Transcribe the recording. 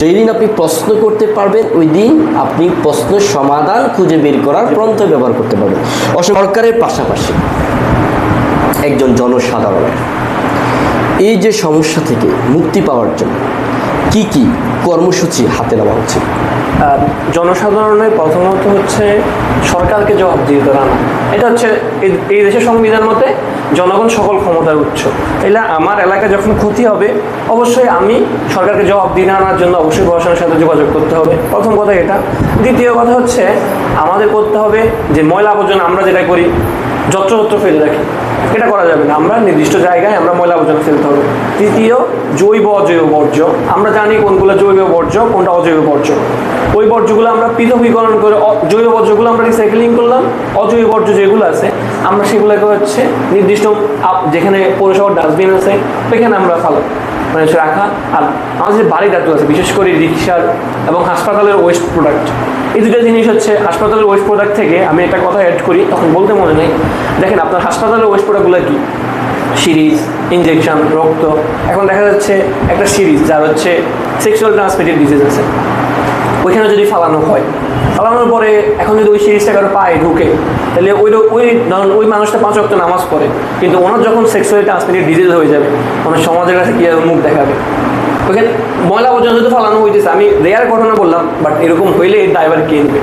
যেদিন আপনি প্রশ্ন করতে পারবেন ওই দিন আপনি প্রশ্নের সমাধান খুঁজে বের করার পন্থা ব্যবহার করতে পারবেন। সরকারের পাশাপাশি একজন জনসাধারণের এই যে সমস্যা থেকে মুক্তি পাওয়ার জন্য কি কি কর্মসূচি হাতে নেওয়া উচিত? জনসাধারণের প্রথমত হচ্ছে সরকারকে জবাবদিহিতা আনা। এটা হচ্ছে এই দেশের সংবিধান মতে জনগণ সকল ক্ষমতার উৎস। এলা আমার এলাকায় যখন ক্ষতি হবে অবশ্যই আমি সরকারকে জবাবদিহিতা আনার জন্য অবশ্যই প্রশাসনের সাথে যোগাযোগ করতে হবে, প্রথম কথা এটা। দ্বিতীয় কথা হচ্ছে আমাদের করতে হবে যে ময়লা আবর্জনা আমরা যেটা করি যত্রতত্র ফেলে রাখি, এটা করা যাবে না। আমরা নির্দিষ্ট জায়গায় আমরা ময়লা আবর্জনা ফেলতে হবে। তৃতীয়, জৈব অজৈব বর্জ্য, আমরা জানি কোনগুলো জৈব বর্জ্য কোনটা অজৈব বর্জ্য। ওই বর্জ্যগুলো আমরা পৃথকীকরণ করে জৈব বর্জ্যগুলো আমরা রিসাইক্লিং করলাম, অজৈব বর্জ্য যেগুলো আছে আমরা সেগুলোকে হচ্ছে নির্দিষ্ট যেখানে পৌরসভার ডাস্টবিন আছে ওইখানে আমরা ফালো মানে রাখা। আর আমাদের যে বাড়ি ধাতু আছে বিশেষ করে রিক্সার এবং হাসপাতালের ওয়েস্ট প্রোডাক্ট, এই দুটো জিনিস হচ্ছে হাসপাতালের ওয়েস্ট প্রোডাক্ট থেকে আমি একটা কথা অ্যাড করি তখন বলতে মনে নেই। দেখেন আপনার হাসপাতালের ওয়েস্ট প্রোডাক্টগুলো কি? সিরিজ, ইনজেকশন, রক্ত। এখন দেখা যাচ্ছে একটা সিরিজ যার হচ্ছে সেক্সুয়াল ট্রান্সমিটেড ডিজিজ আছে, ওইখানে যদি ফালানো হয়, ফালানোর পরে এখন যদি ওই সিরিজটা কারো পায়ে ঢুকে তাহলে ওই মানুষটা 5 ওয়াক্ত নামাজ পড়ে, কিন্তু ওনার যখন সেক্সুয়ালি ট্রান্সমিটেড ডিজিজ হয়ে যাবে ওনার সমাজের কাছে কী মুখ দেখাবে? ওইখানে ময়লা পর্যন্ত ফালানো হইতেছে। আমি রেয়ার ঘটনা বললাম, বাট এরকম হইলে এর ড্রাইভার কে নেবে?